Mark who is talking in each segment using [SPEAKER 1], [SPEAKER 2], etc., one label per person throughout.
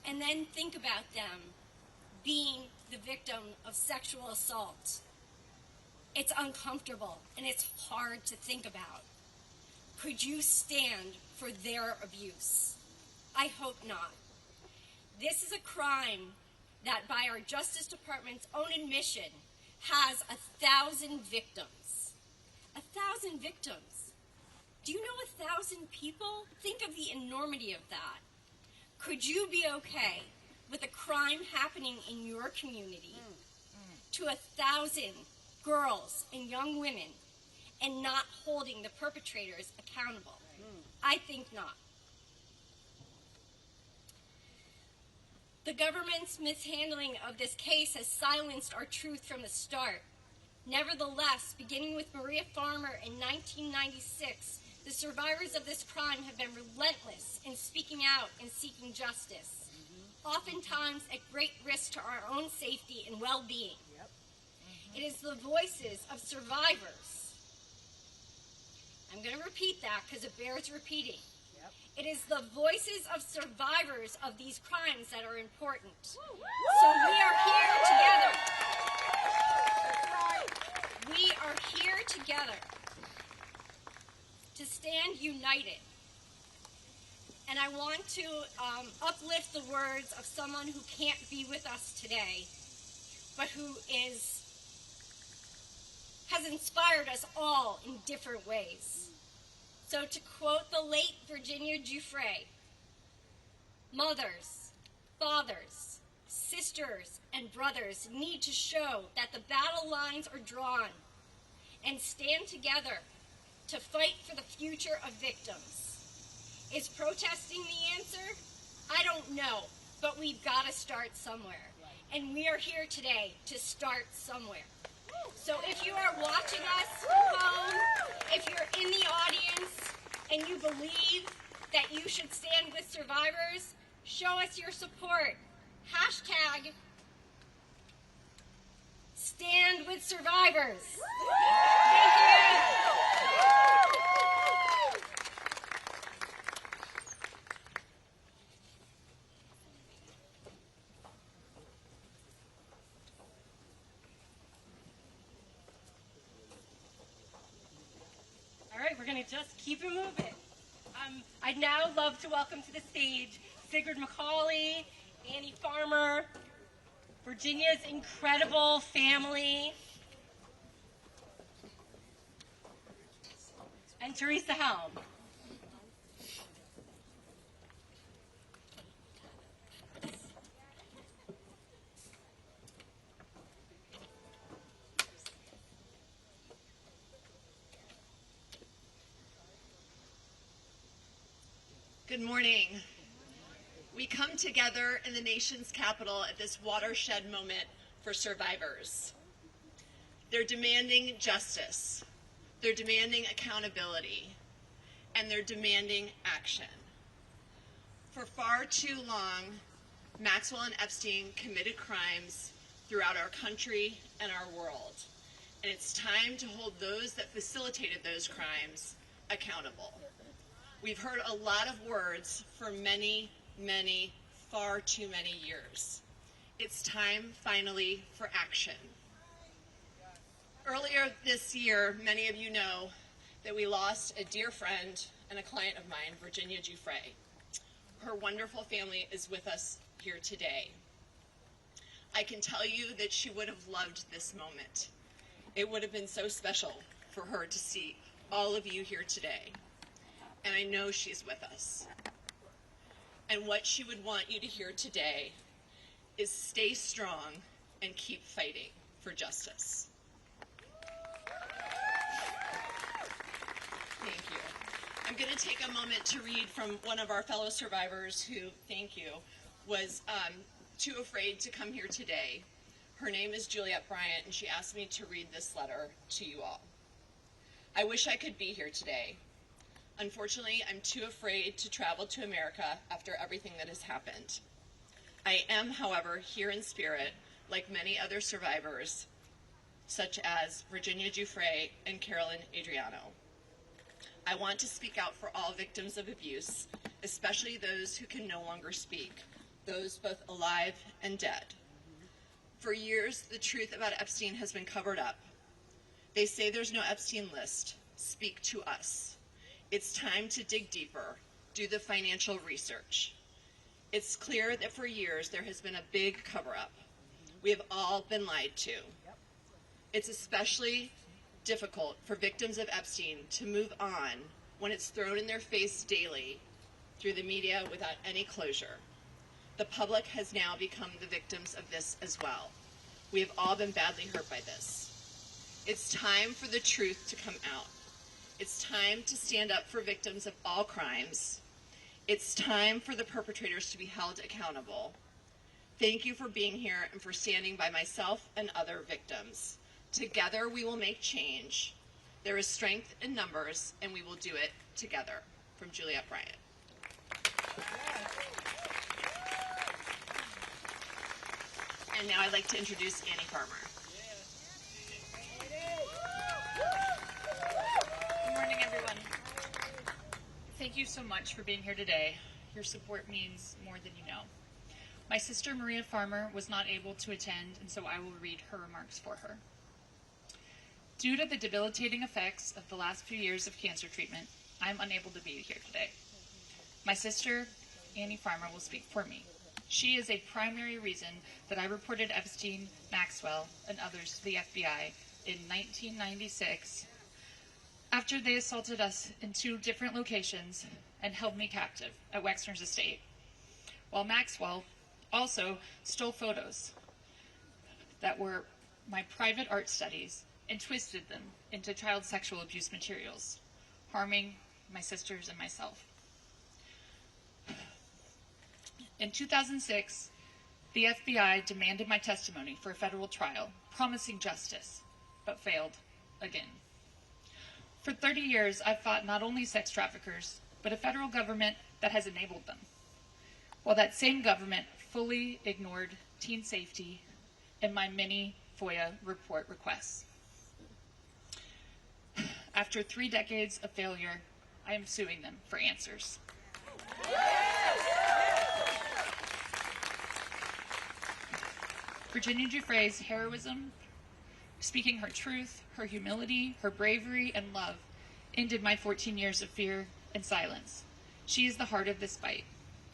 [SPEAKER 1] and then think about them being the victim of sexual assault. It's uncomfortable and it's hard to think about. Could you stand for their abuse? I hope not. This is a crime that, by our Justice Department's own admission, has 1,000 victims. 1,000 victims. Do you know 1,000 people? Think of the enormity of that. Could you be okay with a crime happening in your community to 1,000 girls and young women and not holding the perpetrators accountable? I think not. The government's mishandling of this case has silenced our truth from the start. Nevertheless, beginning with Maria Farmer in 1996, the survivors of this crime have been relentless in speaking out and seeking justice, oftentimes at great risk to our own safety and well-being. It is the voices of survivors. I'm going to repeat that because it bears repeating. It is the voices of survivors of these crimes that are important. So we are here together. We are here together to stand united. And I want to uplift the words of someone who can't be with us today, but who has inspired us all in different ways. So to quote the late Virginia Giuffre, mothers, fathers, sisters, and brothers need to show that the battle lines are drawn and stand together to fight for the future of victims. Is protesting the answer? I don't know, but we've got to start somewhere. And we are here today to start somewhere. So if you are watching us from home, if you're in the audience, and you believe that you should stand with survivors, show us your support. Hashtag Stand with Survivors. Thank you. All right, we're going to just keep it moving. I'd now love to welcome to the stage Sigrid McCauley, Annie Farmer, Virginia's incredible family, and Teresa Helm.
[SPEAKER 2] Good morning. We come together in the nation's capital at this watershed moment for survivors. They're demanding justice, they're demanding accountability, and they're demanding action. For far too long, Maxwell and Epstein committed crimes throughout our country and our world, and it's time to hold those that facilitated those crimes accountable. We've heard a lot of words for many, far too many years. It's time, finally, for action. Earlier this year, many of you know that we lost a dear friend and a client of mine, Virginia Giuffre. Her wonderful family is with us here today. I can tell you that she would have loved this moment. It would have been so special for her to see all of you here today. And I know she's with us. And what she would want you to hear today is stay strong and keep fighting for justice. Thank you. I'm going to take a moment to read from one of our fellow survivors who, thank you, was too afraid to come here today. Her name is Juliet Bryant, and she asked me to read this letter to you all. I wish I could be here today. Unfortunately, I'm too afraid to travel to America after everything that has happened. I am, however, here in spirit, like many other survivors, such as Virginia Giuffre and Carolyn Adriano. I want to speak out for all victims of abuse, especially those who can no longer speak, those both alive and dead. For years, the truth about Epstein has been covered up. They say there's no Epstein list. Speak to us. It's time to dig deeper, do the financial research. It's clear that for years there has been a big cover-up. We have all been lied to. It's especially difficult for victims of Epstein to move on when it's thrown in their face daily through the media without any closure. The public has now become the victims of this as well. We have all been badly hurt by this. It's time for the truth to come out. It's time to stand up for victims of all crimes. It's time for the perpetrators to be held accountable. Thank you for being here and for standing by myself and other victims. Together we will make change. There is strength in numbers, and we will do it together. From Juliette Bryant. And now I'd like to introduce Annie Farmer.
[SPEAKER 3] Good morning, everyone. Thank you so much for being here today. Your support means more than you know. My sister, Maria Farmer, was not able to attend, and so I will read her remarks for her. Due to the debilitating effects of the last few years of cancer treatment, I am unable to be here today. My sister, Annie Farmer, will speak for me. She is a primary reason that I reported Epstein, Maxwell, and others to the FBI in 1996 after they assaulted us in 2 different locations and held me captive at Wexner's estate, while Maxwell also stole photos that were my private art studies and twisted them into child sexual abuse materials, harming my sisters and myself. In 2006, the FBI demanded my testimony for a federal trial, promising justice, but failed again. For 30 years, I've fought not only sex traffickers, but a federal government that has enabled them, while that same government fully ignored teen safety and my many FOIA report requests. After 3 decades of failure, I am suing them for answers. Virginia Giuffre's heroism, speaking her truth, her humility, her bravery, and love ended my 14 years of fear and silence. She is the heart of this fight.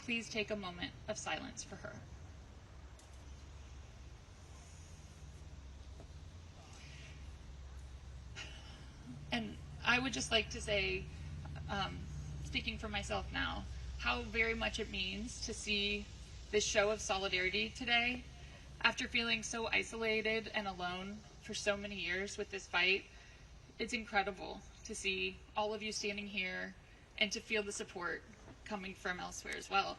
[SPEAKER 3] Please take a moment of silence for her. And I would just like to say, speaking for myself now, how very much it means to see this show of solidarity today. After feeling so isolated and alone for so many years with this fight, it's incredible to see all of you standing here and to feel the support coming from elsewhere as well.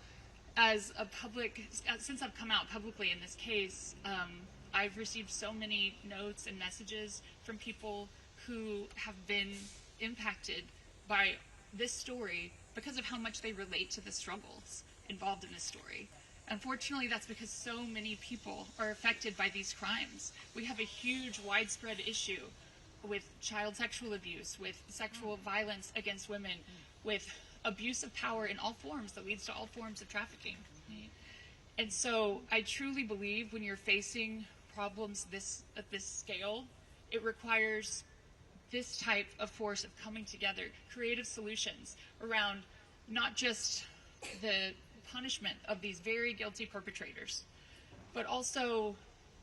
[SPEAKER 3] Since I've come out publicly in this case, I've received so many notes and messages from people who have been impacted by this story because of how much they relate to the struggles involved in this story. Unfortunately, that's because so many people are affected by these crimes. We have a huge, widespread issue with child sexual abuse, with sexual violence against women, with abuse of power in all forms that leads to all forms of trafficking. Right? And so I truly believe when you're facing problems at this scale, it requires this type of force of coming together, creative solutions around not just the punishment of these very guilty perpetrators, but also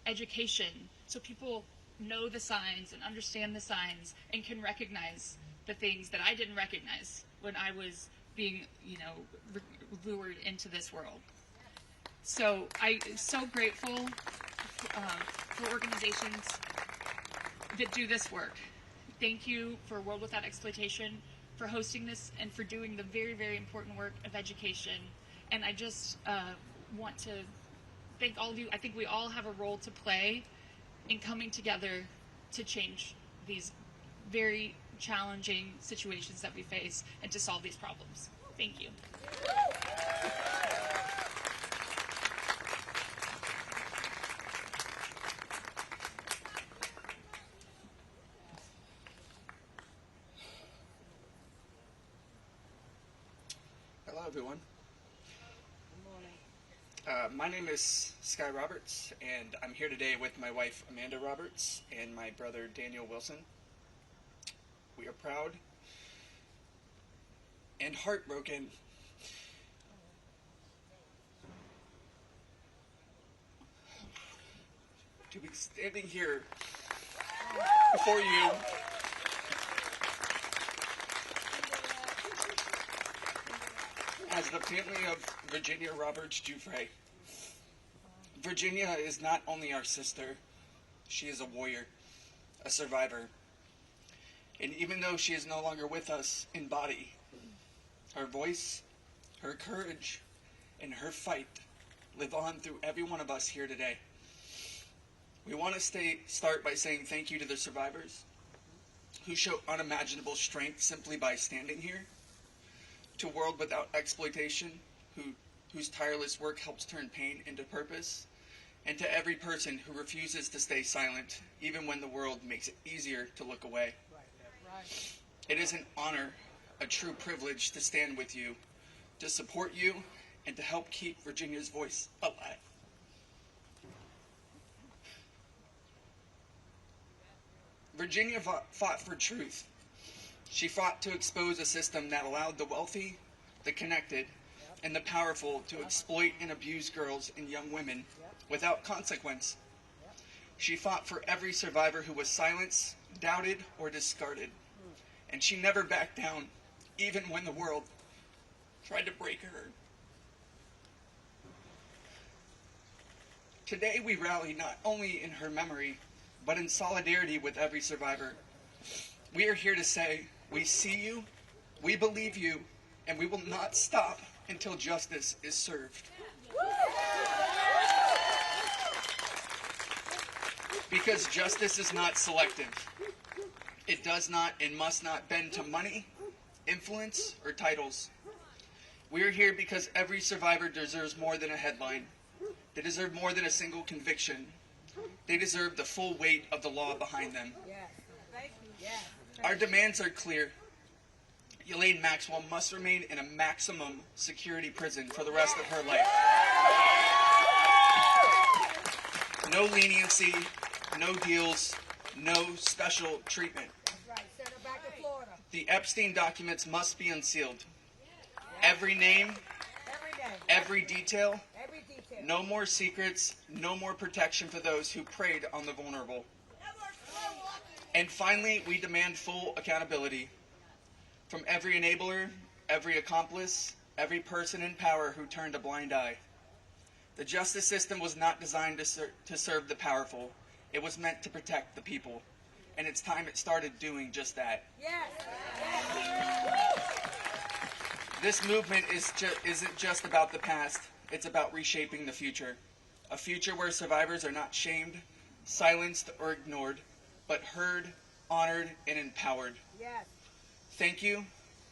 [SPEAKER 3] education, so people know the signs and understand the signs and can recognize the things that I didn't recognize when I was being, lured into this world. So I'm so grateful for organizations that do this work. Thank you for World Without Exploitation for hosting this and for doing the very, very important work of education. And I just want to thank all of you. I think we all have a role to play in coming together to change these very challenging situations that we face and to solve these problems. Thank you.
[SPEAKER 4] Hello, everyone. My name is Sky Roberts, and I'm here today with my wife Amanda Roberts and my brother Daniel Wilson. We are proud and heartbroken to be standing here before you as the family of Virginia Roberts Jeffrey. Virginia is not only our sister, she is a warrior, a survivor. And even though she is no longer with us in body, her voice, her courage, and her fight live on through every one of us here today. We want to start by saying thank you to the survivors who show unimaginable strength simply by standing here, to a world without exploitation whose tireless work helps turn pain into purpose, and to every person who refuses to stay silent even when the world makes it easier to look away. It is an honor, a true privilege to stand with you, to support you, and to help keep Virginia's voice alive. Virginia fought for truth. She fought to expose a system that allowed the wealthy, the connected, and the powerful to exploit and abuse girls and young women without consequence. She fought for every survivor who was silenced, doubted, or discarded. And she never backed down, even when the world tried to break her. Today we rally not only in her memory, but in solidarity with every survivor. We are here to say, we see you, we believe you, and we will not stop until justice is served. Because justice is not selective. It does not and must not bend to money, influence, or titles. We are here because every survivor deserves more than a headline. They deserve more than a single conviction. They deserve the full weight of the law behind them. Our demands are clear. Ghislaine Maxwell must remain in a maximum security prison for the rest of her life. No leniency, no deals, no special treatment. The Epstein documents must be unsealed. Every name, every detail, no more secrets, no more protection for those who preyed on the vulnerable. And finally, we demand full accountability from every enabler, every accomplice, every person in power who turned a blind eye. The justice system was not designed to serve the powerful. It was meant to protect the people. And it's time it started doing just that. This movement isn't just about the past. It's about reshaping the future. A future where survivors are not shamed, silenced, or ignored, but heard, honored, and empowered. Thank you.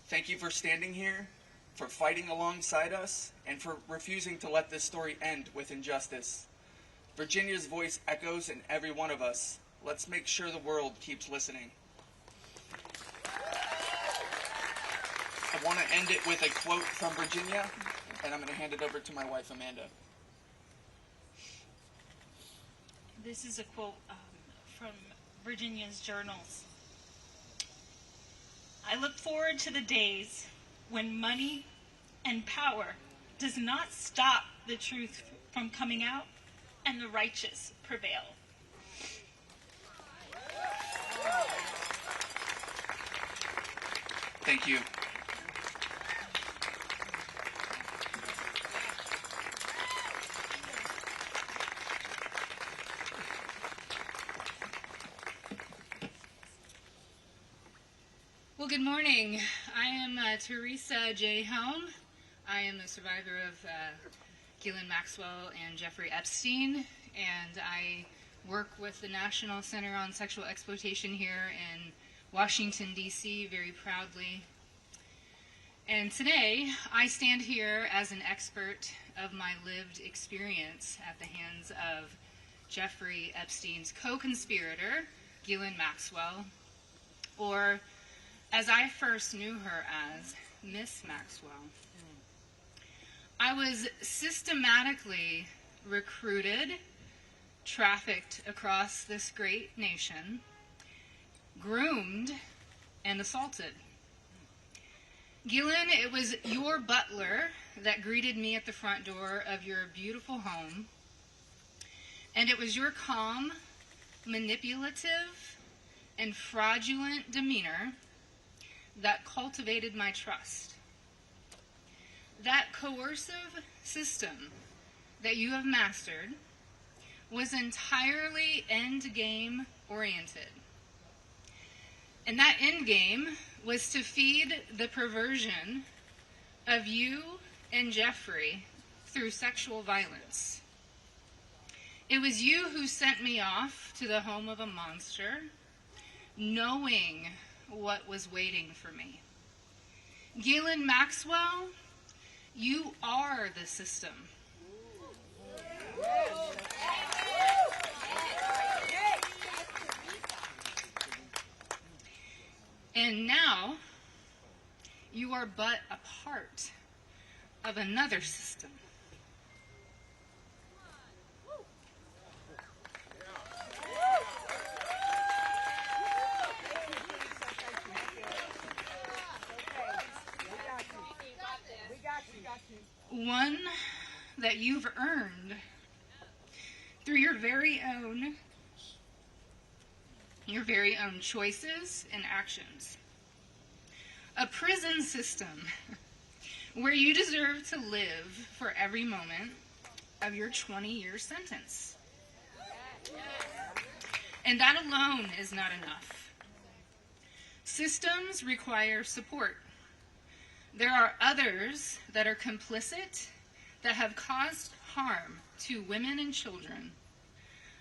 [SPEAKER 4] Thank you for standing here, for fighting alongside us, and for refusing to let this story end with injustice. Virginia's voice echoes in every one of us. Let's make sure the world keeps listening. I want to end it with a quote from Virginia, and I'm going to hand it over to my wife, Amanda.
[SPEAKER 5] This is a quote from Virginia's journals. I look forward to the days when money and power does not stop the truth from coming out and the righteous prevail.
[SPEAKER 4] Thank you.
[SPEAKER 6] Well, good morning. I am Teresa J. Helm. I am the survivor of Ghislaine Maxwell and Jeffrey Epstein, and I work with the National Center on Sexual Exploitation here in Washington, D.C. very proudly. And today, I stand here as an expert of my lived experience at the hands of Jeffrey Epstein's co-conspirator, Ghislaine Maxwell, or as I first knew her as Miss Maxwell. I was systematically recruited, trafficked across this great nation, groomed, and assaulted. Gillen, it was your butler that greeted me at the front door of your beautiful home, and it was your calm, manipulative, and fraudulent demeanor that cultivated my trust. That coercive system that you have mastered was entirely end-game oriented. And that end game was to feed the perversion of you and Jeffrey through sexual violence. It was you who sent me off to the home of a monster, knowing what was waiting for me. Ghislaine Maxwell, you are the system. And now, you are but a part of another system. One that you've earned through your very own choices and actions. A prison system where you deserve to live for every moment of your 20-year sentence. And that alone is not enough. Systems require support. There are others that are complicit, that have caused harm to women and children,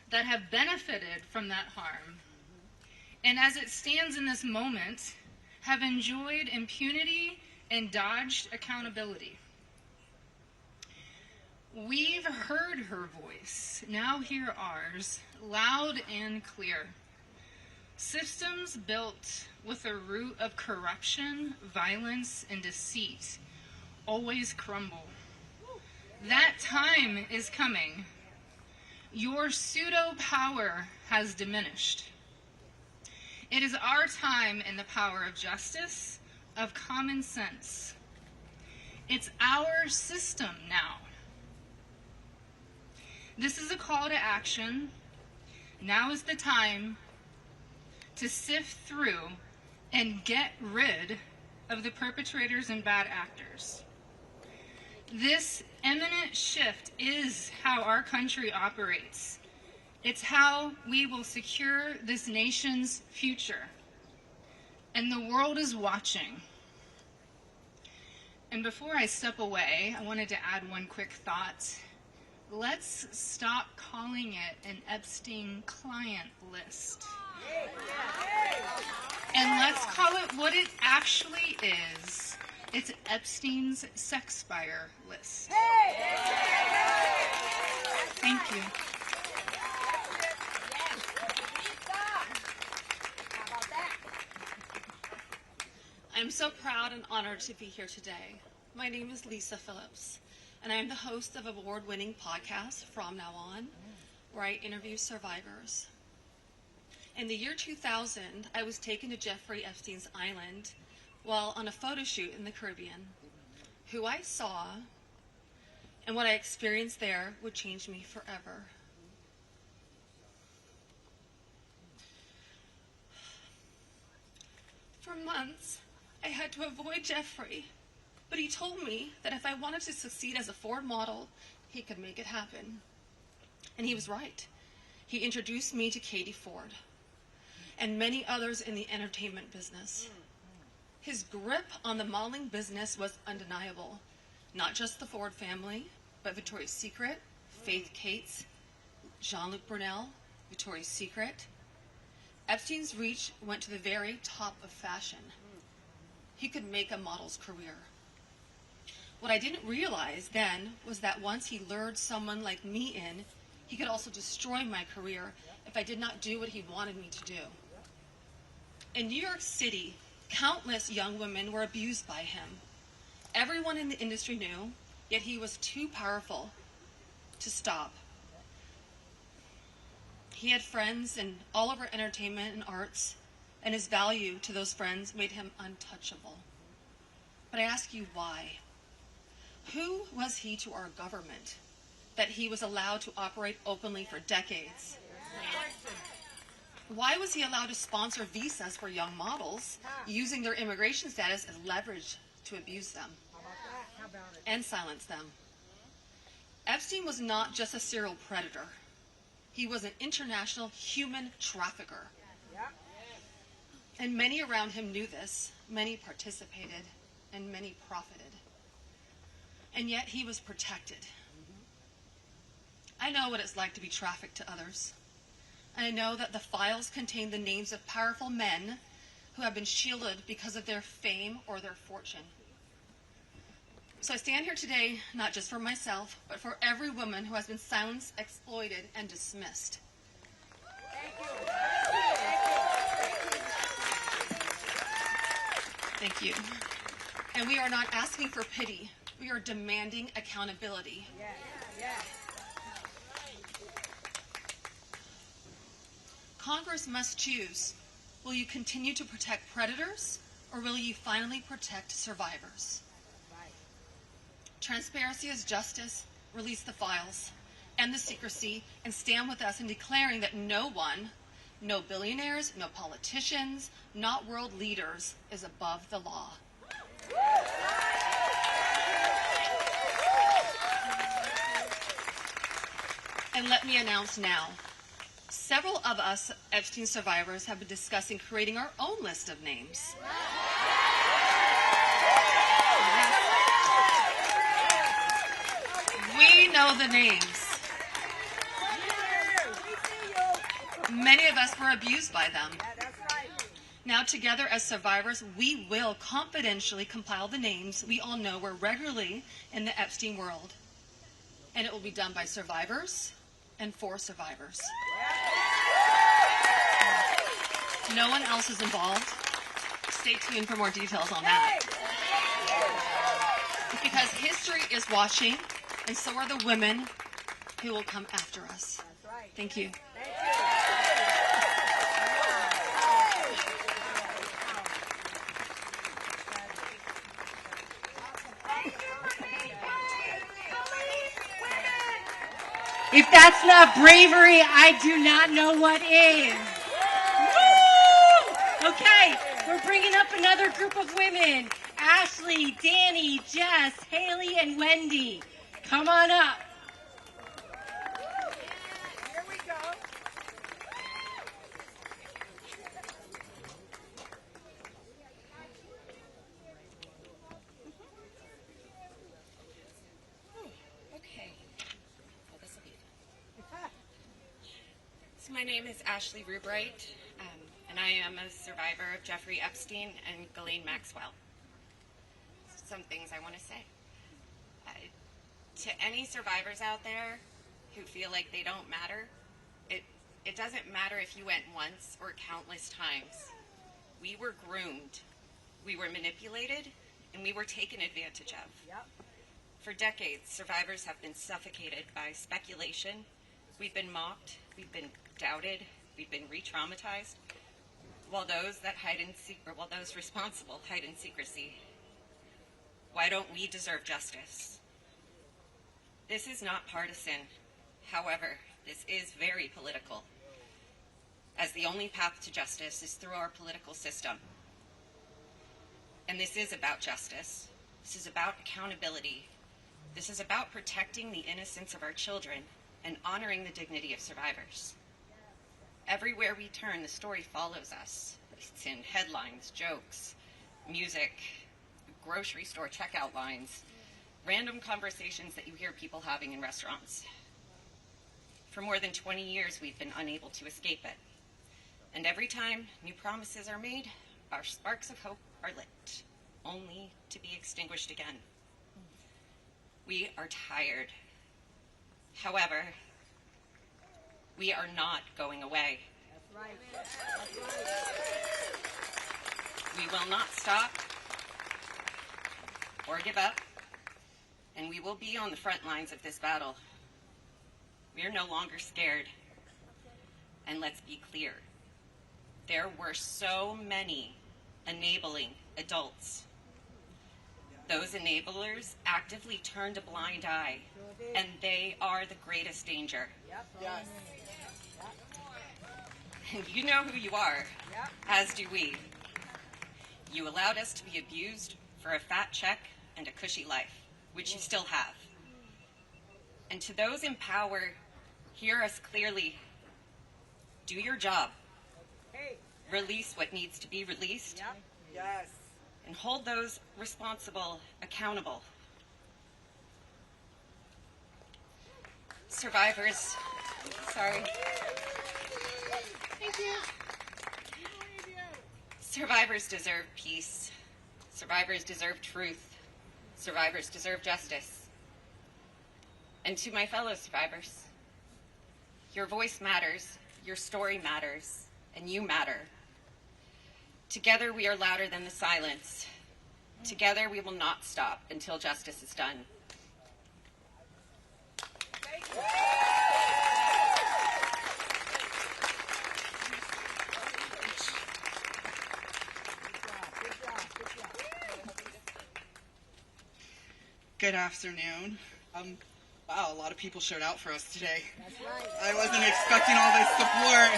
[SPEAKER 6] that have benefited from that harm, and as it stands in this moment, have enjoyed impunity and dodged accountability. We've heard her voice, now hear ours, loud and clear. Systems built with a root of corruption, violence, and deceit always crumble. That time is coming. Your pseudo-power has diminished. It is our time in the power of justice, of common sense. It's our system now. This is a call to action. Now is the time to sift through and get rid of the perpetrators and bad actors. This imminent shift is how our country operates. It's how we will secure this nation's future. And the world is watching. And before I step away, I wanted to add one quick thought. Let's stop calling it an Epstein client list. And let's call it what it actually is. It's Epstein's sex spire list. Thank you.
[SPEAKER 7] I'm so proud and honored to be here today. My name is Lisa Phillips, and I am the host of award-winning podcast, From Now On, where I interview survivors. In the year 2000, I was taken to Jeffrey Epstein's island while on a photo shoot in the Caribbean. Who I saw and what I experienced there would change me forever. For months, I had to avoid Jeffrey, but he told me that if I wanted to succeed as a Ford model, he could make it happen. And he was right. He introduced me to Katie Ford and many others in the entertainment business. His grip on the modeling business was undeniable. Not just the Ford family, but Victoria's Secret, Faith Cates, Jean-Luc Brunel, Victoria's Secret. Epstein's reach went to the very top of fashion. He could make a model's career. What I didn't realize then was that once he lured someone like me in, he could also destroy my career if I did not do what he wanted me to do. In New York City, countless young women were abused by him. Everyone in the industry knew, yet he was too powerful to stop. He had friends in all over entertainment and arts, and his value to those friends made him untouchable. But I ask you, why? Who was he to our government that he was allowed to operate openly for decades? Why was he allowed to sponsor visas for young models, using their immigration status as leverage to abuse them and silence them? Epstein was not just a serial predator. He was an international human trafficker. And many around him knew this. Many participated, and many profited. And yet he was protected. I know what it's like to be trafficked to others. And I know that the files contain the names of powerful men who have been shielded because of their fame or their fortune. So I stand here today, not just for myself, but for every woman who has been silenced, exploited, and dismissed. Thank you. And we are not asking for pity. We are demanding accountability. Congress must choose. Will you continue to protect predators, or will you finally protect survivors? Transparency is justice. Release the files, end the secrecy, and stand with us in declaring that no one, no billionaires, no politicians, not world leaders, is above the law. And let me announce now, several of us Epstein survivors have been discussing creating our own list of names. We know the names. Many of us were abused by them. Now together as survivors, we will confidentially compile the names we all know were regularly in the Epstein world. And it will be done by survivors and for survivors. No one else is involved. Stay tuned for more details on that. Because history is watching, and so are the women who will come after us. Thank you.
[SPEAKER 8] If that's not bravery, I do not know what is. Woo! Okay, we're bringing up another group of women. Ashley, Danny, Jess, Haley, and Wendy. Come on up.
[SPEAKER 9] Here we go.
[SPEAKER 10] Okay. Well, this will be fun. So my name is Ashley Rubright, and I am a survivor of Jeffrey Epstein and Ghislaine Maxwell. Some things I want to say. To any survivors out there who feel like they don't matter, it doesn't matter if you went once or countless times. We were groomed, we were manipulated, and we were taken advantage of.
[SPEAKER 9] Yep.
[SPEAKER 10] For decades, survivors have been suffocated by speculation. We've been mocked, we've been doubted, we've been re-traumatized, while those responsible hide in secrecy. Why don't we deserve justice? This is not partisan. However, this is very political, as the only path to justice is through our political system. And this is about justice. This is about accountability. This is about protecting the innocence of our children and honoring the dignity of survivors. Everywhere we turn, the story follows us. It's in headlines, jokes, music, grocery store checkout lines, random conversations that you hear people having in restaurants. For more than 20 years, we've been unable to escape it. And every time new promises are made, our sparks of hope are lit, only to be extinguished again. We are tired. However, we are not going away.
[SPEAKER 9] That's right. That's right.
[SPEAKER 10] We will not stop or give up and we will be on the front lines of this battle. We are no longer scared. And let's be clear, there were so many enabling adults. Those enablers actively turned a blind eye, and they are the greatest danger.
[SPEAKER 9] Yes.
[SPEAKER 10] And you know who you are, as do we. You allowed us to be abused for a fat check and a cushy life, which you still have. And to those in power, hear us clearly. Do your job. Release what needs to be released.
[SPEAKER 9] Yes.
[SPEAKER 10] And hold those responsible accountable. Survivors, sorry. Thank you. Survivors deserve peace. Survivors deserve truth. Survivors deserve justice. And to my fellow survivors, your voice matters, your story matters, and you matter. Together we are louder than the silence. Together we will not stop until justice is done.
[SPEAKER 11] Good afternoon. Wow, a lot of people showed out for us today.
[SPEAKER 9] That's right.
[SPEAKER 11] I wasn't expecting all this support.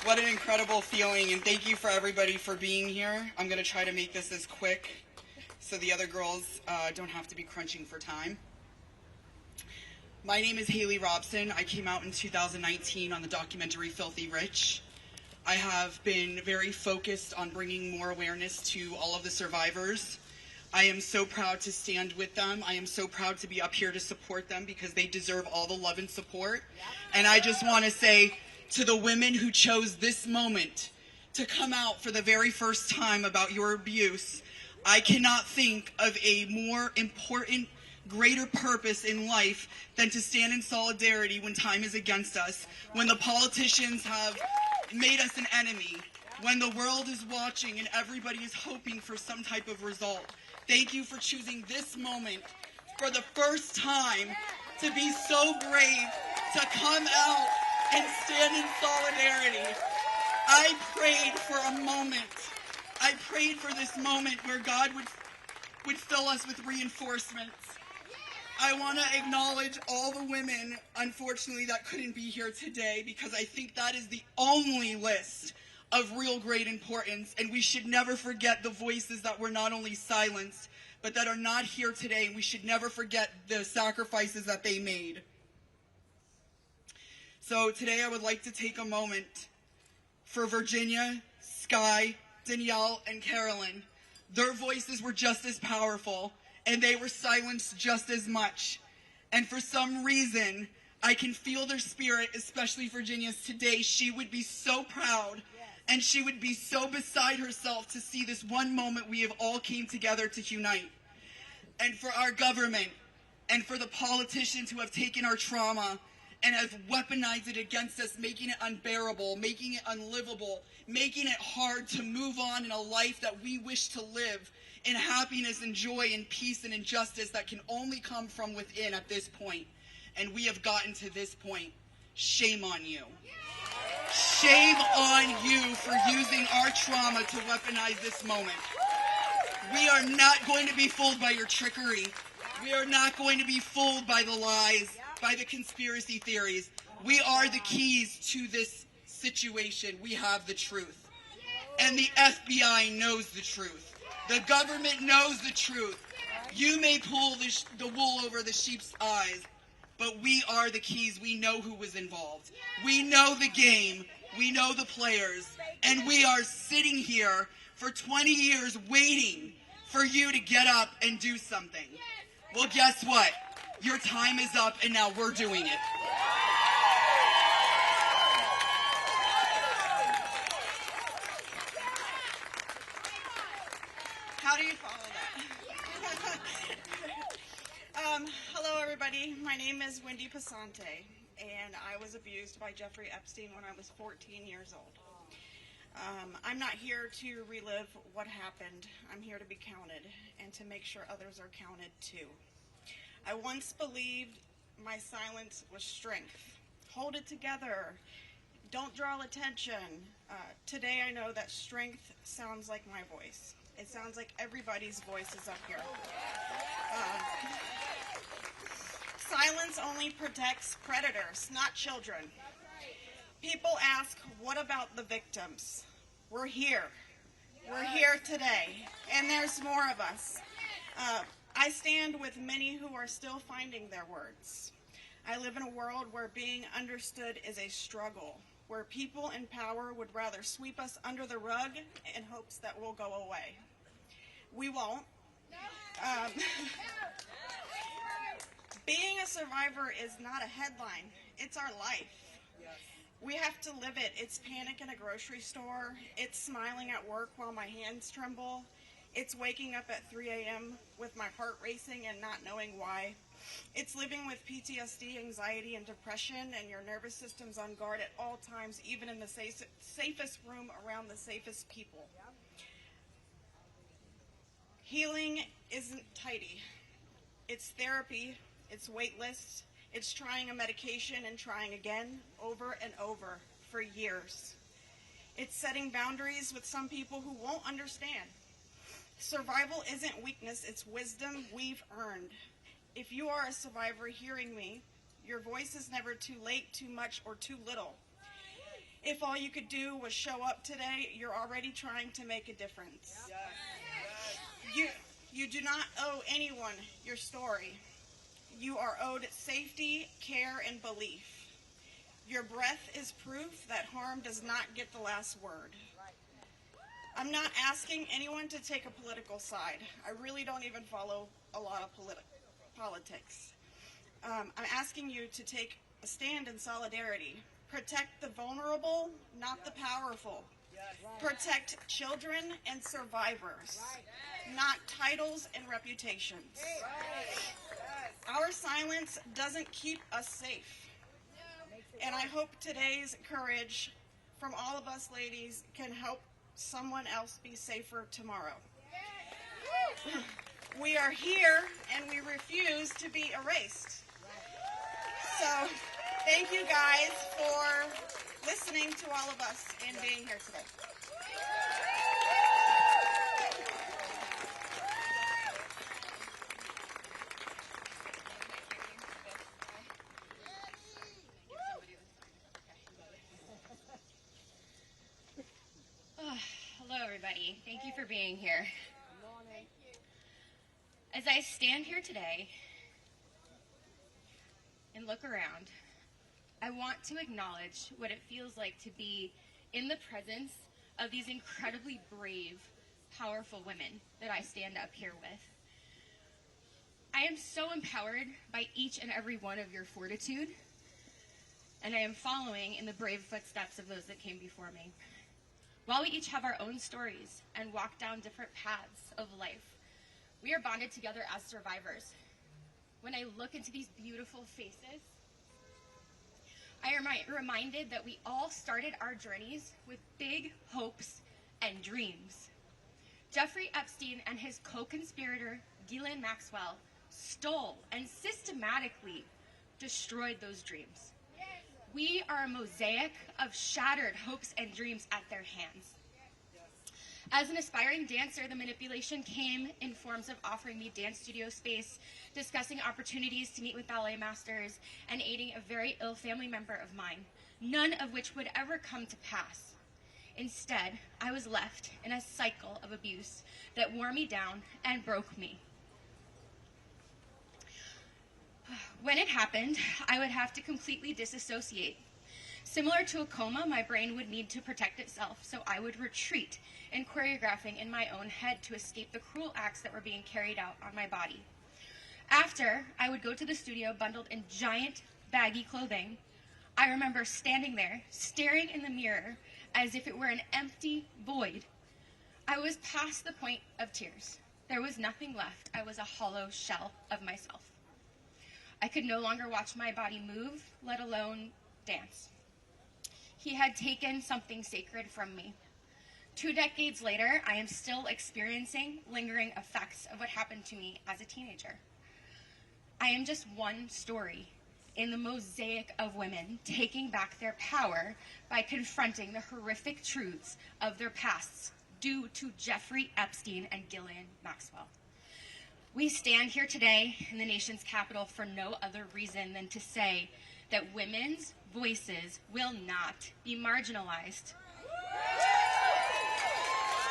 [SPEAKER 11] What an incredible feeling, and thank you for everybody for being here. I'm going to try to make this as quick so the other girls don't have to be crunching for time. My name is Haley Robson. I came out in 2019 on the documentary Filthy Rich. I have been very focused on bringing more awareness to all of the survivors. I am so proud to stand with them. I am so proud to be up here to support them because they deserve all the love and support. And I just want to say to the women who chose this moment to come out for the very first time about your abuse, I cannot think of a more important, greater purpose in life than to stand in solidarity when time is against us, when the politicians have made us an enemy, when the world is watching and everybody is hoping for some type of result. Thank you for choosing this moment for the first time to be so brave to come out and stand in solidarity. I prayed for a moment. I prayed for this moment where God would fill us with reinforcements. I want to acknowledge all the women, unfortunately, that couldn't be here today because I think that is the only list of real great importance, and we should never forget the voices that were not only silenced, but that are not here today, and we should never forget the sacrifices that they made. So today I would like to take a moment for Virginia, Sky, Danielle, and Carolyn. Their voices were just as powerful, and they were silenced just as much. And for some reason, I can feel their spirit, especially Virginia's today. She would be so proud, and she would be so beside herself to see this one moment we have all came together to unite. And for our government, and for the politicians who have taken our trauma and have weaponized it against us, making it unbearable, making it unlivable, making it hard to move on in a life that we wish to live in happiness and joy and peace and injustice that can only come from within at this point. And we have gotten to this point. Shame on you. Shame on you for using our trauma to weaponize this moment. We are not going to be fooled by your trickery. We are not going to be fooled by the lies, by the conspiracy theories. We are the keys to this situation. We have the truth. And the FBI knows the truth. The government knows the truth. You may pull the wool over the sheep's eyes, but we are the keys. We know who was involved. We know the game. We know the players. And we are sitting here for 20 years waiting for you to get up and do something. Well, guess what? Your time is up, and now we're doing it.
[SPEAKER 12] How do you follow that? Hello, everybody. My name is Wendy Pasante, and I was abused by Jeffrey Epstein when I was 14 years old. I'm not here to relive what happened. I'm here to be counted and to make sure others are counted too. I once believed my silence was strength. Hold it together. Don't draw attention. Today I know that strength sounds like my voice. It sounds like everybody's voice is up here. Silence only protects predators, not children. People ask, what about the victims? We're here. We're here today, and there's more of us. I stand with many who are still finding their words. I live in a world where being understood is a struggle, where people in power would rather sweep us under the rug in hopes that we'll go away. We won't. Being a survivor is not a headline. It's our life. We have to live it. It's panic in a grocery store. It's smiling at work while my hands tremble. It's waking up at 3 a.m. with my heart racing and not knowing why. It's living with PTSD, anxiety, and depression, and your nervous system's on guard at all times, even in the safest room around the safest people. Healing isn't tidy. It's therapy. It's wait lists. It's trying a medication and trying again, over and over, for years. It's setting boundaries with some people who won't understand. Survival isn't weakness, it's wisdom we've earned. If you are a survivor hearing me, your voice is never too late, too much, or too little. If all you could do was show up today, you're already trying to make a difference. You do not owe anyone your story. You are owed safety, care, and belief. Your breath is proof that harm does not get the last word. I'm not asking anyone to take a political side. I really don't even follow a lot of politics. I'm asking you to take a stand in solidarity. Protect the vulnerable, not the powerful. Protect children and survivors, not titles and reputations. Our silence doesn't keep us safe. And I hope today's courage from all of us ladies can help someone else be safer tomorrow. We are here and we refuse to be erased. So thank you guys for listening to all of us and being here today.
[SPEAKER 13] Hello, everybody. Thank you for being here. As I stand here today and look around, I want to acknowledge what it feels like to be in the presence of these incredibly brave, powerful women that I stand up here with. I am so empowered by each and every one of your fortitude, and I am following in the brave footsteps of those that came before me. While we each have our own stories and walk down different paths of life, we are bonded together as survivors. When I look into these beautiful faces, I am reminded that we all started our journeys with big hopes and dreams. Jeffrey Epstein and his co-conspirator, Ghislaine Maxwell, stole and systematically destroyed those dreams. We are a mosaic of shattered hopes and dreams at their hands. As an aspiring dancer, the manipulation came in forms of offering me dance studio space, discussing opportunities to meet with ballet masters, and aiding a very ill family member of mine, none of which would ever come to pass. Instead, I was left in a cycle of abuse that wore me down and broke me. When it happened, I would have to completely disassociate. Similar to a coma, my brain would need to protect itself, so I would retreat in choreographing in my own head to escape the cruel acts that were being carried out on my body. After, I would go to the studio bundled in giant, baggy clothing. I remember standing there, staring in the mirror as if it were an empty void. I was past the point of tears. There was nothing left. I was a hollow shell of myself. I could no longer watch my body move, let alone dance. He had taken something sacred from me. 2 decades later, I am still experiencing lingering effects of what happened to me as a teenager. I am just one story in the mosaic of women taking back their power by confronting the horrific truths of their pasts due to Jeffrey Epstein and Ghislaine Maxwell. We stand here today in the nation's capital for no other reason than to say that women's voices will not be marginalized.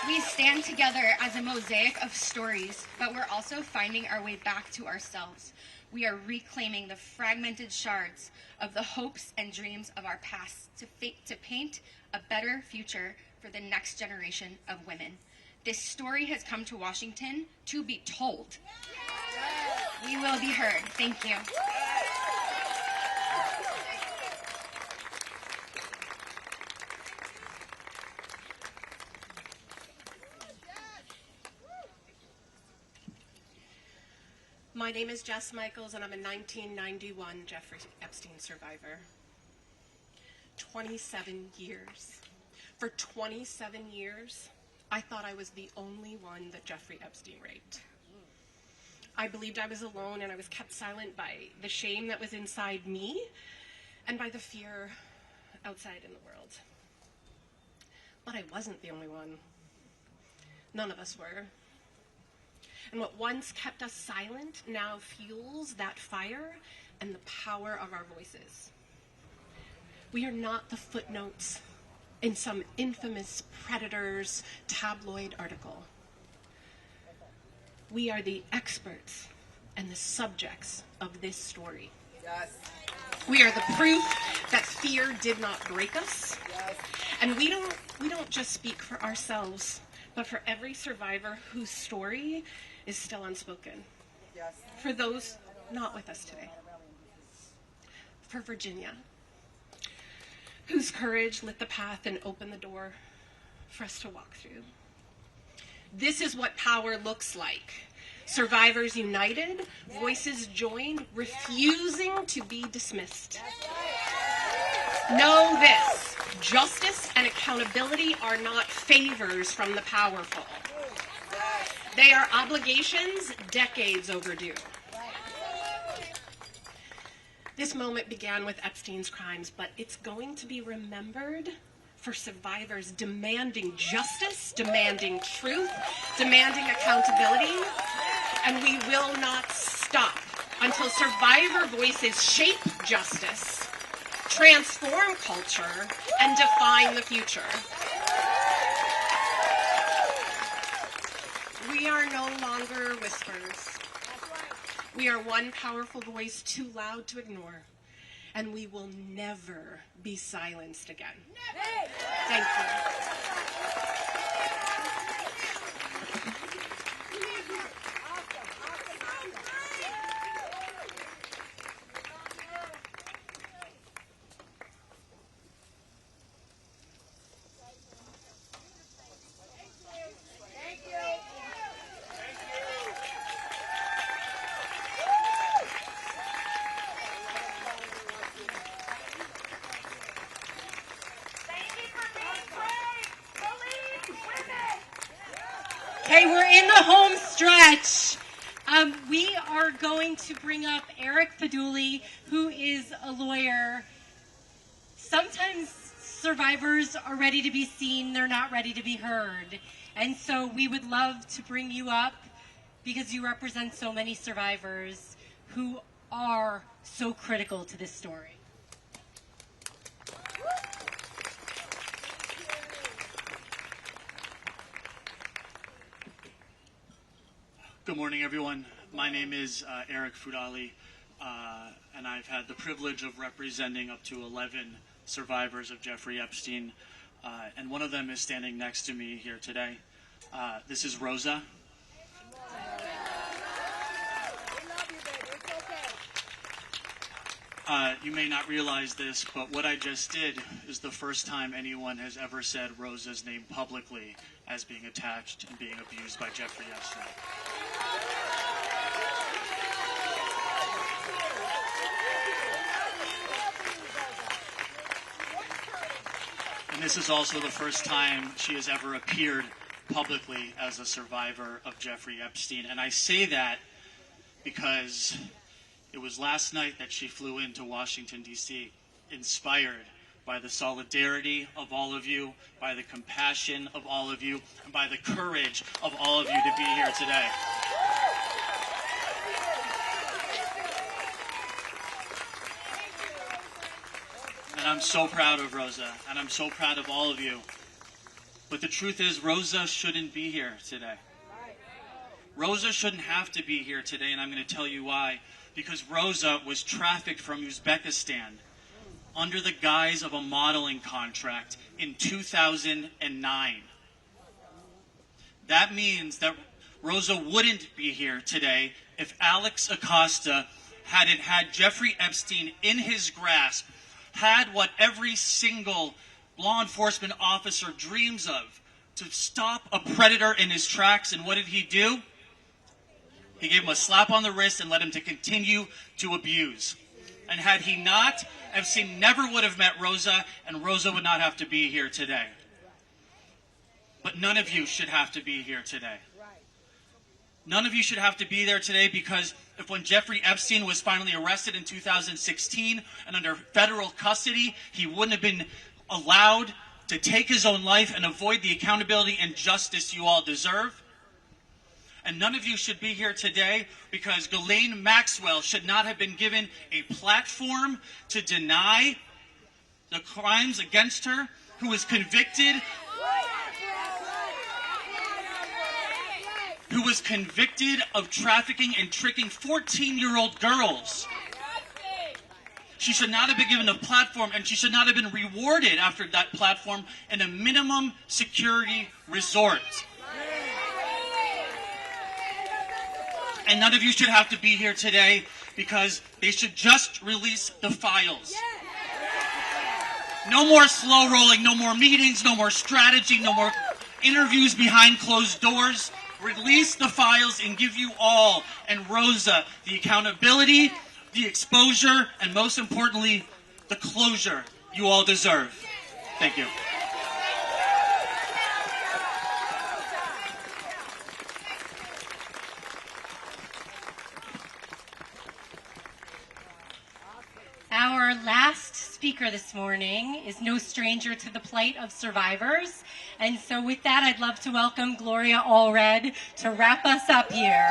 [SPEAKER 13] We stand together as a mosaic of stories, but we're also finding our way back to ourselves. We are reclaiming the fragmented shards of the hopes and dreams of our past to paint a better future for the next generation of women. This story has come to Washington to be told. We will be heard. Thank you.
[SPEAKER 14] My name is Jess Michaels, and I'm a 1991 Jeffrey Epstein survivor. 27 years. For 27 years, I thought I was the only one that Jeffrey Epstein raped. I believed I was alone, and I was kept silent by the shame that was inside me and by the fear outside in the world. But I wasn't the only one. None of us were. And what once kept us silent now fuels that fire and the power of our voices. We are not the footnotes in some infamous predator's tabloid article. We are the experts and the subjects of this story.
[SPEAKER 9] Yes.
[SPEAKER 14] We are the proof that fear did not break us. Yes. And we don't just speak for ourselves, but for every survivor whose story is still unspoken.
[SPEAKER 9] Yes.
[SPEAKER 14] For those not with us today. For Virginia, whose courage lit the path and opened the door for us to walk through. This is what power looks like. Survivors united, voices joined, refusing to be dismissed. Know this, justice and accountability are not favors from the powerful. They are obligations decades overdue. This moment began with Epstein's crimes, but it's going to be remembered for survivors demanding justice, demanding truth, demanding accountability, and we will not stop until survivor voices shape justice, transform culture, and define the future. We are no longer whispers. We are one powerful voice too loud to ignore, and we will never be silenced again. Thank you.
[SPEAKER 8] Okay, we're in the home stretch. We are going to bring up Eric Paduli, who is a lawyer. Sometimes survivors are ready to be seen, they're not ready to be heard. And so we would love to bring you up because you represent so many survivors who are so critical to this story.
[SPEAKER 15] Good morning, everyone. My name is Eric Fudali, and I've had the privilege of representing up to 11 survivors of Jeffrey Epstein, and one of them is standing next to me here today. This is Rosa. You may not realize this, but what I just did is the first time anyone has ever said Rosa's name publicly as being attached and being abused by Jeffrey Epstein. And this is also the first time she has ever appeared publicly as a survivor of Jeffrey Epstein. And I say that because it was last night that she flew into Washington, D.C., inspired by the solidarity of all of you, by the compassion of all of you, and by the courage of all of you to be here today. And I'm so proud of Rosa, and I'm so proud of all of you. But the truth is, Rosa shouldn't be here today. Rosa shouldn't have to be here today, and I'm going to tell you why. Because Rosa was trafficked from Uzbekistan under the guise of a modeling contract in 2009. That means that Rosa wouldn't be here today if Alex Acosta hadn't had Jeffrey Epstein in his grasp, had what every single law enforcement officer dreams of, to stop a predator in his tracks. And what did he do? He gave him a slap on the wrist and let him to continue to abuse. And had he not, Epstein never would have met Rosa, and Rosa would not have to be here today. But none of you should have to be here today. None of you should have to be there today, because if when Jeffrey Epstein was finally arrested in 2016 and under federal custody, he wouldn't have been allowed to take his own life and avoid the accountability and justice you all deserve. And none of you should be here today because Ghislaine Maxwell should not have been given a platform to deny the crimes against her, who was convicted of trafficking and tricking 14-year-old girls. She should not have been given a platform, and she should not have been rewarded after that platform in a minimum security resort. And none of you should have to be here today because they should just release the files. No more slow rolling, no more meetings, no more strategy, no more interviews behind closed doors. Release the files and give you all, and Rosa, the accountability, the exposure, and most importantly, the closure you all deserve. Thank you.
[SPEAKER 8] Our last speaker this morning is no stranger to the plight of survivors. And so with that, I'd love to welcome Gloria Allred to wrap us up here.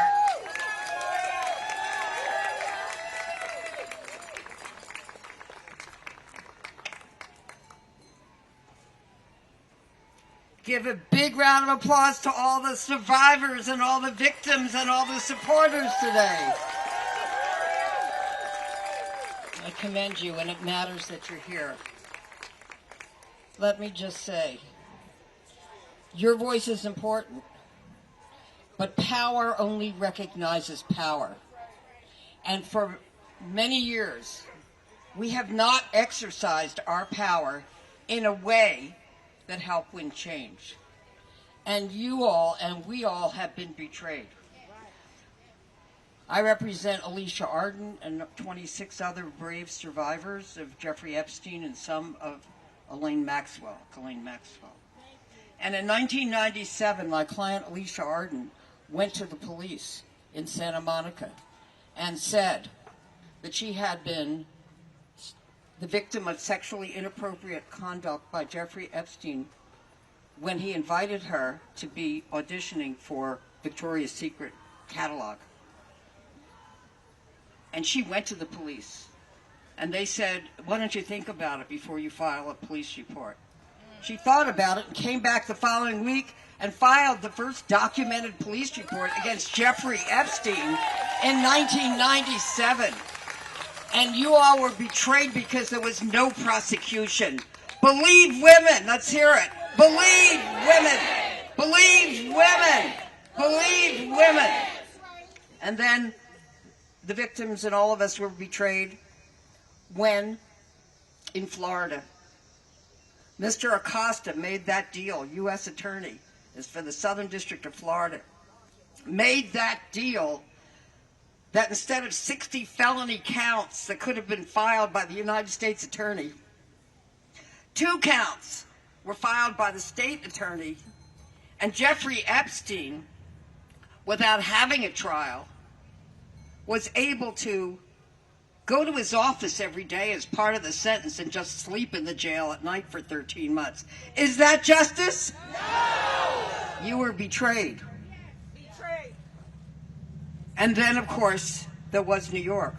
[SPEAKER 9] Give a big round of applause to all the survivors and all the victims and all the supporters today. I commend you, and it matters that you're here. Let me just say, your voice is important, but power only recognizes power. And for many years, we have not exercised our power in a way that help win change. And you all and we all have been betrayed. I represent Alicia Arden and 26 other brave survivors of Jeffrey Epstein and some of Ghislaine Maxwell. And in 1997, my client Alicia Arden went to the police in Santa Monica and said that she had been the victim of sexually inappropriate conduct by Jeffrey Epstein when he invited her to be auditioning for Victoria's Secret catalog. And she went to the police, and they said, why don't you think about it before you file a police report? She thought about it and came back the following week and filed the first documented police report against Jeffrey Epstein in 1997. And you all were betrayed because there was no prosecution. Believe women. Let's hear it. Believe women. Believe women. Believe women. And then the victims and all of us were betrayed when, in Florida, Mr. Acosta made that deal, U.S. Attorney, is for the Southern District of Florida, made that deal that instead of 60 felony counts that could have been filed by the United States Attorney, 2 counts were filed by the state attorney, and Jeffrey Epstein, without having a trial, was able to go to his office every day as part of the sentence and just sleep in the jail at night for 13 months. Is that justice? No! You were betrayed. Betrayed. And then, of course, there was New York.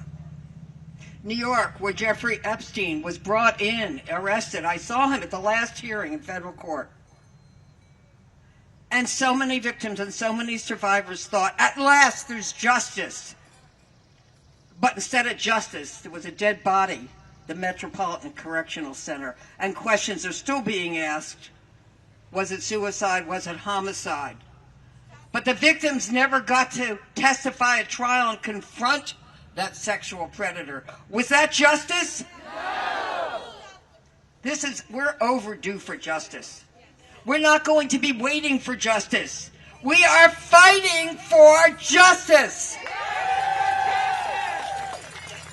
[SPEAKER 9] New York, where Jeffrey Epstein was brought in, arrested. I saw him at the last hearing in federal court. And so many victims and so many survivors thought, at last there's justice. But instead of justice, there was a dead body, the Metropolitan Correctional Center, and questions are still being asked. Was it suicide? Was it homicide? But the victims never got to testify at trial and confront that sexual predator. Was that justice? No! We're overdue for justice. We're not going to be waiting for justice. We are fighting for justice.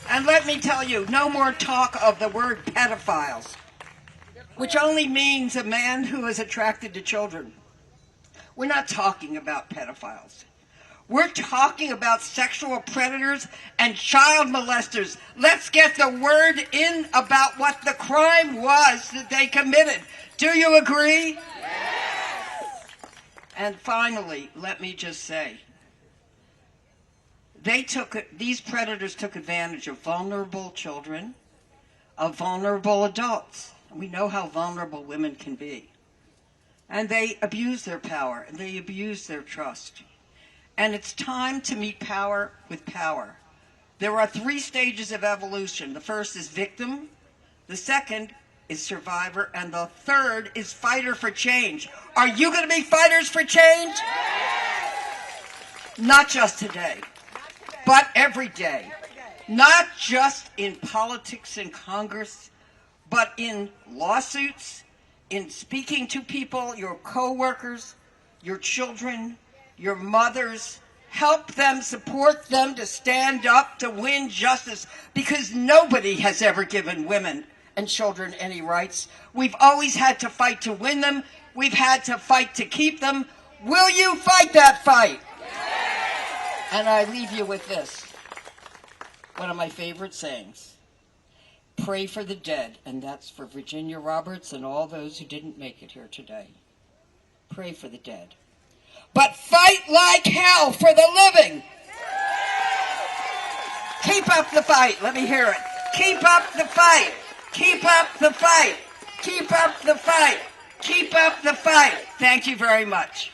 [SPEAKER 9] And let me tell you, no more talk of the word pedophiles, which only means a man who is attracted to children. We're not talking about pedophiles. We're talking about sexual predators and child molesters. Let's get the word in about what the crime was that they committed. Do you agree? Yes. And finally, let me just say, these predators took advantage of vulnerable children, of vulnerable adults. We know how vulnerable women can be. And they abuse their power, and they abuse their trust. And it's time to meet power with power. There are 3 stages of evolution. The first is victim, the second is survivor, and the third is fighter for change. Are you going to be fighters for change? Yes! Not just today, but every day. Not just in politics and Congress, but in lawsuits, in speaking to people, your co-workers, your children, your mothers. Help them, support them to stand up to win justice, because nobody has ever given women and children any rights. We've always had to fight to win them. We've had to fight to keep them. Will you fight that fight? Yes! And I leave you with this, one of my favorite sayings. Pray for the dead, and that's for Virginia Roberts and all those who didn't make it here today. Pray for the dead. But fight like hell for the living. Keep up the fight. Let me hear it. Keep up the fight. Keep up the fight. Keep up the fight. Keep up the fight. Thank you very much.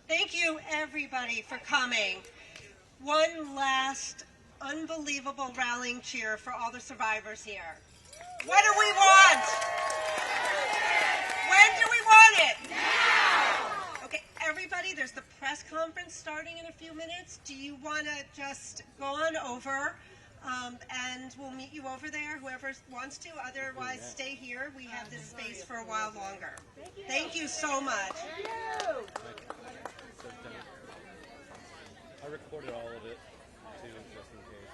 [SPEAKER 8] Thank you, everybody, for coming. One last unbelievable rallying cheer for all the survivors here. What do we want? When do we want it? Now! Okay, everybody, there's the press conference starting in a few minutes. Do you want to just go on over, and we'll meet you over there, whoever wants to. Otherwise, stay here. We have this space for a while longer. Thank you so much. Thank you.
[SPEAKER 16] I recorded all of it, too, just in case.